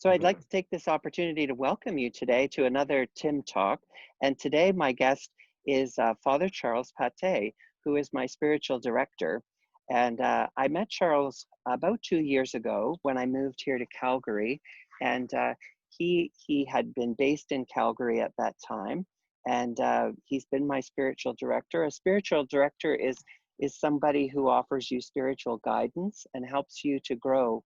So I'd like to take this opportunity to welcome you today to another Tim Talk. And today my guest is Father Charles Pate, who is my spiritual director. And I met Charles about 2 years ago when I moved here to Calgary. And he had been based in Calgary at that time. And he's been my spiritual director. A spiritual director is somebody who offers you spiritual guidance and helps you to grow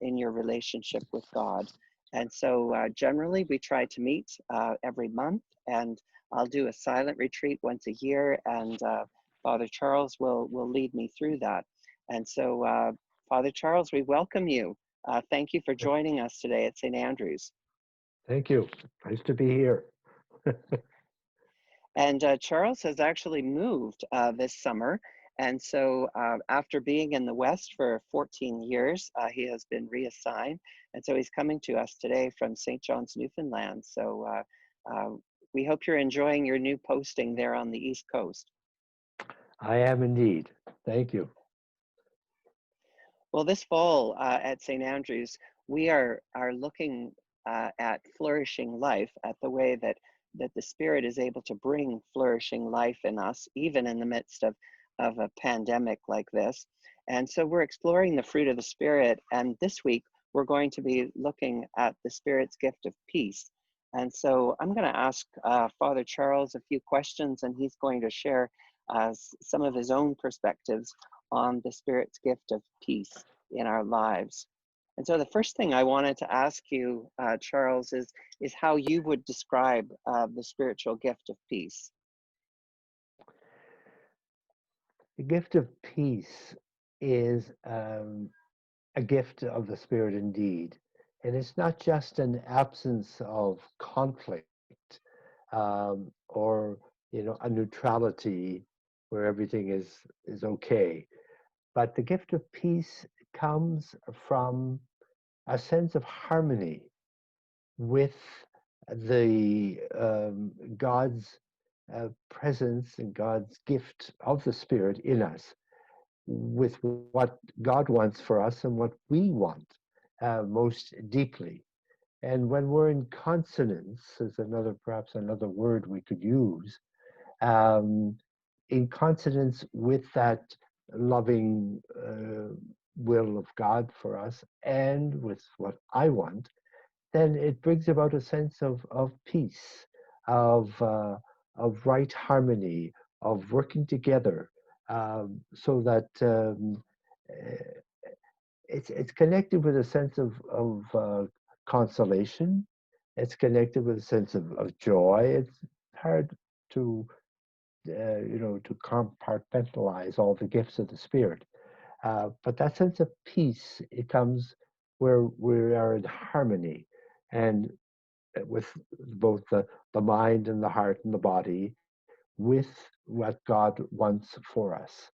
in your relationship with God. And so generally we try to meet every month, and I'll do a silent retreat once a year, and Father Charles will lead me through that. And so Father Charles, we welcome you. Thank you for joining us today at St. Andrew's. Thank you. Nice to be here. And Charles has actually moved this summer. And so after being in the West for 14 years, he has been reassigned. And so he's coming to us today from St. John's, Newfoundland. So we hope you're enjoying your new posting there on the East Coast. I am indeed. Thank you. Well, this fall at St. Andrew's, we are looking at flourishing life, at the way that the Spirit is able to bring flourishing life in us, even in the midst of a pandemic like this. And so we're exploring the fruit of the Spirit. And this week, we're going to be looking at the Spirit's gift of peace. And so I'm going to ask Father Charles a few questions, and he's going to share some of his own perspectives on the Spirit's gift of peace in our lives. And so the first thing I wanted to ask you, Charles, is how you would describe the spiritual gift of peace. The gift of peace is a gift of the Spirit indeed. And it's not just an absence of conflict or, a neutrality where everything is okay. But the gift of peace comes from a sense of harmony with the God's presence and God's gift of the Spirit in us, with what God wants for us and what we want most deeply. And when we're in consonance, is perhaps another word we could use, in consonance with that loving will of God for us and with what I want, then it brings about a sense of peace, of right harmony, of working together, so that it's connected with a sense of consolation. It's connected with a sense of joy. It's hard to to compartmentalize all the gifts of the Spirit. But that sense of peace, it comes where we are in harmony and with both the mind and the heart and the body with what God wants for us.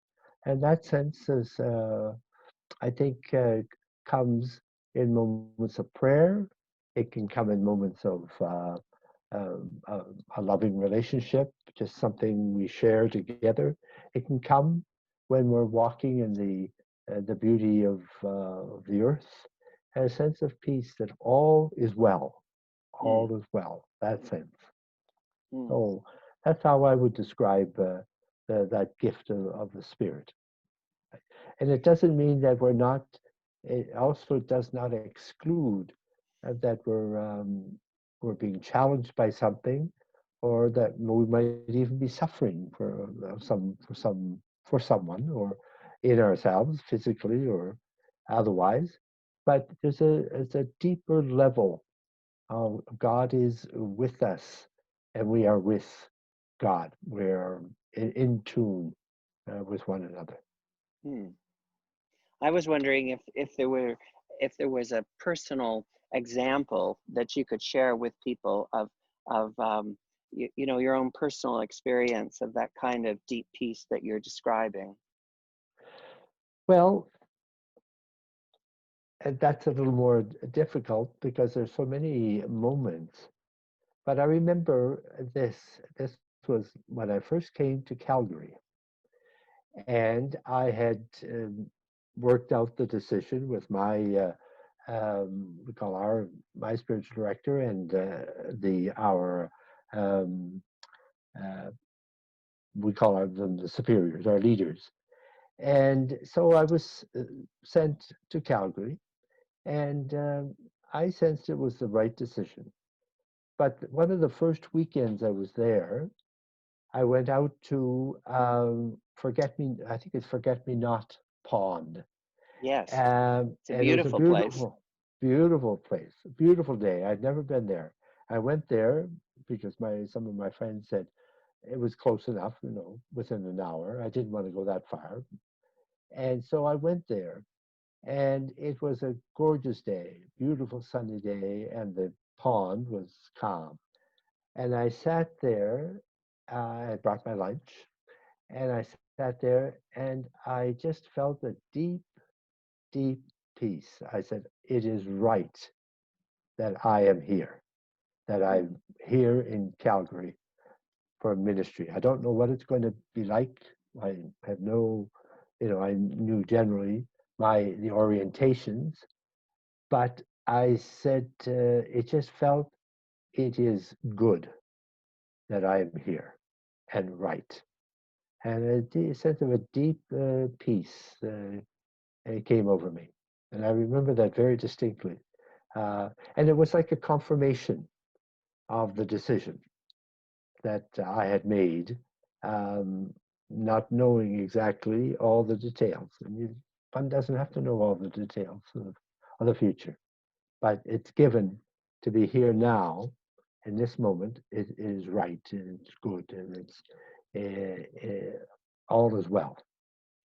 And that sense is, I think, comes in moments of prayer. It can come in moments of a loving relationship, just something we share together. It can come when we're walking in the beauty of the earth, and a sense of peace that all is well, all is well. That sense. So that's how I would describe that gift of the Spirit. And it doesn't mean that we're not. It also does not exclude that we're being challenged by something, or that we might even be suffering for someone, or in ourselves, physically or otherwise. But there's a deeper level of God is with us, and we are with God. We're in tune with one another. I was wondering if there was a personal example that you could share with people of your own personal experience of that kind of deep peace that you're describing. Well, and that's a little more difficult because there's so many moments. But I remember this was when I first came to Calgary, and I had worked out the decision with my we call my spiritual director and the our um, uh, we call them the superiors, our leaders. And so I was sent to Calgary, and I sensed it was the right decision. But one of the first weekends I was there, I went out to I think it's Forget Me Not Pond. Yes, it's a And it was a beautiful place. beautiful, beautiful place, a beautiful day. I'd never been there. I went there because some of my friends said it was close enough, within an hour. I didn't want to go that far. And so I went there, and it was a gorgeous day, beautiful sunny day, and the pond was calm. And I sat there, I brought my lunch, and I sat there, and I just felt a deep, deep peace. I said, it is right that I am here, that Mm, I'm here in Calgary for ministry. I don't know what it's going to be like. I have no, I knew generally the orientations, but I said it just felt it is good that I am here and right. And a sense of a deep peace came over me. And I remember that very distinctly. And it was like a confirmation of the decision that I had made, um, not knowing exactly all the details. And one doesn't have to know all the details of the future, but it's given to be here now. In this moment, it is right and it's good and it's all is well.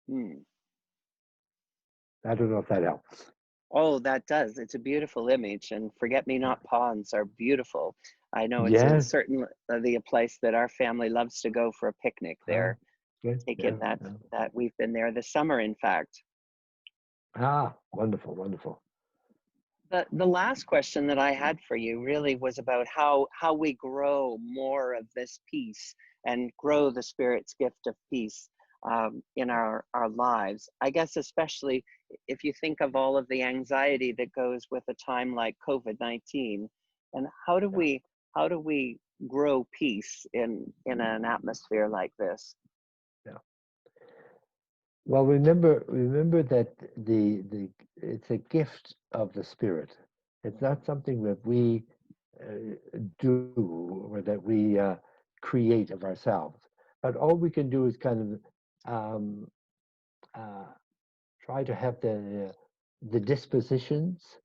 mm. I don't know if that helps. Oh, that does. It's a beautiful image, and forget-me-not ponds are beautiful. I know it's a Yes. certain the a place that our family loves to go for a picnic Ah, there. good. Take it Yeah, that yeah. we've been there this summer, in fact. Ah, wonderful, wonderful. The last question that I had for you really was about how we grow more of this peace and grow the Spirit's gift of peace in our lives. I guess especially if you think of all of the anxiety that goes with a time like COVID-19, and Yeah, how do we grow peace in an atmosphere like this? yeah. Well, remember that the it's a gift of the Spirit. It's not something that we do or that we create of ourselves. But all we can do is kind of uh, try to have the dispositions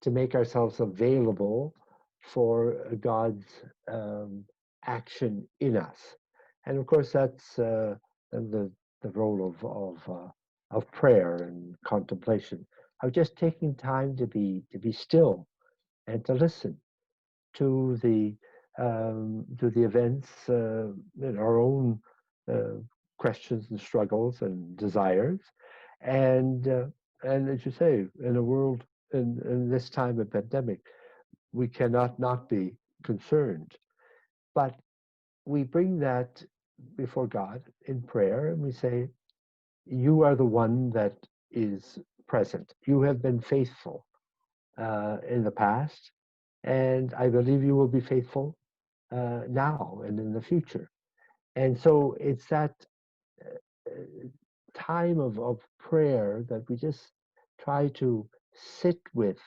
to make ourselves available for God's action in us. And of course, that's the role of prayer and contemplation, of just taking time to be still and to listen to the events in our own uh, questions and struggles and desires, and uh, and as you say, in a world in this time of pandemic, we cannot not be concerned, but we bring that before God in prayer, and we say, "You are the one that is present. You have been faithful in the past, and I believe you will be faithful now and in the future." And so it's that uh, time of prayer that we just try to sit with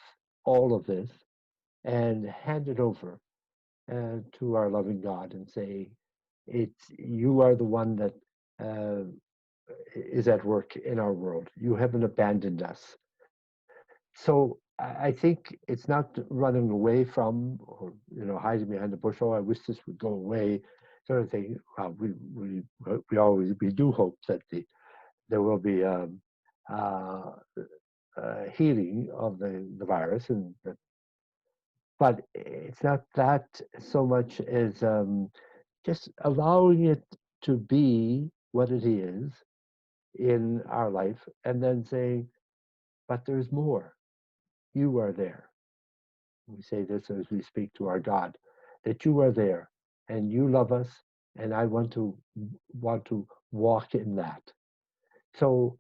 all of this and hand it over to our loving God and say, "It's you are the one that uh, is at work in our world. You haven't abandoned us." So I think it's not running away from or hiding behind the bush. Oh, I wish this would go away, sort of thing. We do hope that there will be uh, healing of the virus, but it's not that so much as just allowing it to be what it is in our life, and then saying, "But there's more. You are there." We say this as we speak to our God, that you are there and you love us, and I want to walk in that. So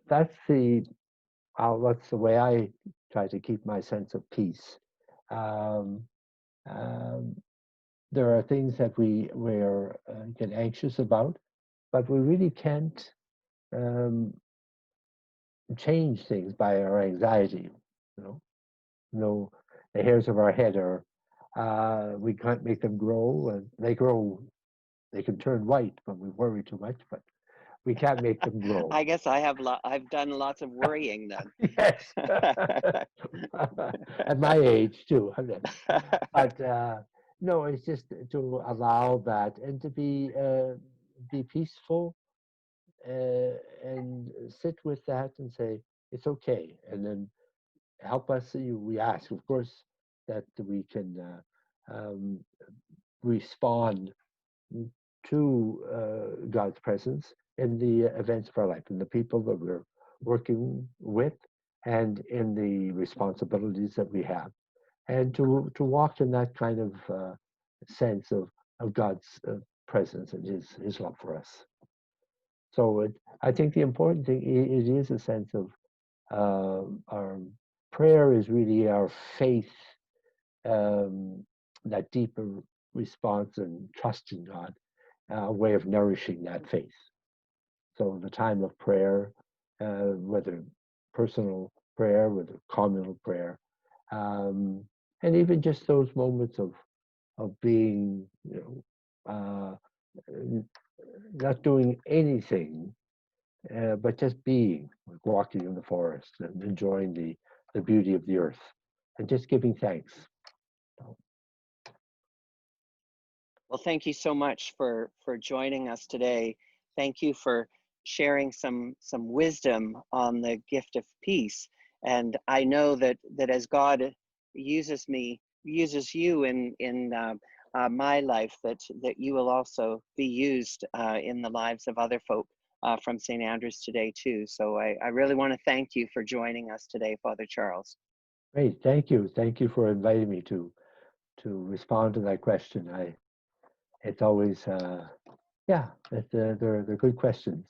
that's the way I try to keep my sense of peace. Um, um, there are things that we're get anxious about, but we really can't um, change things by our anxiety. You know, no, the hairs of our head are we can't make them grow, and they grow. They can turn white when we worry too much, but we can't make them grow. I guess I've done lots of worrying then. Yes, at my age too. But no, it's just to allow that and to be peaceful and sit with that and say it's okay, and then help us. We ask, of course, that we can respond to God's presence in the events of our life, in the people that we're working with, and in the responsibilities that we have, and to walk in that kind of sense of God's presence and His love for us. So I think the important thing it is a sense of our prayer is really our faith, that deeper response and trust in God, a way of nourishing that faith. So the time of prayer, whether personal prayer, whether communal prayer, um, and even just those moments of being, not doing anything, but just being, like walking in the forest and enjoying the beauty of the earth, and just giving thanks. So, Well, thank you so much for joining us today. Thank you for sharing some wisdom on the gift of peace. And I know that as God uses you in my life, that you will also be used in the lives of other folk from St. Andrews today too. So I really want to thank you for joining us today, Father Charles. great, thank you for inviting me to respond to that question. It's always yeah, they're good questions.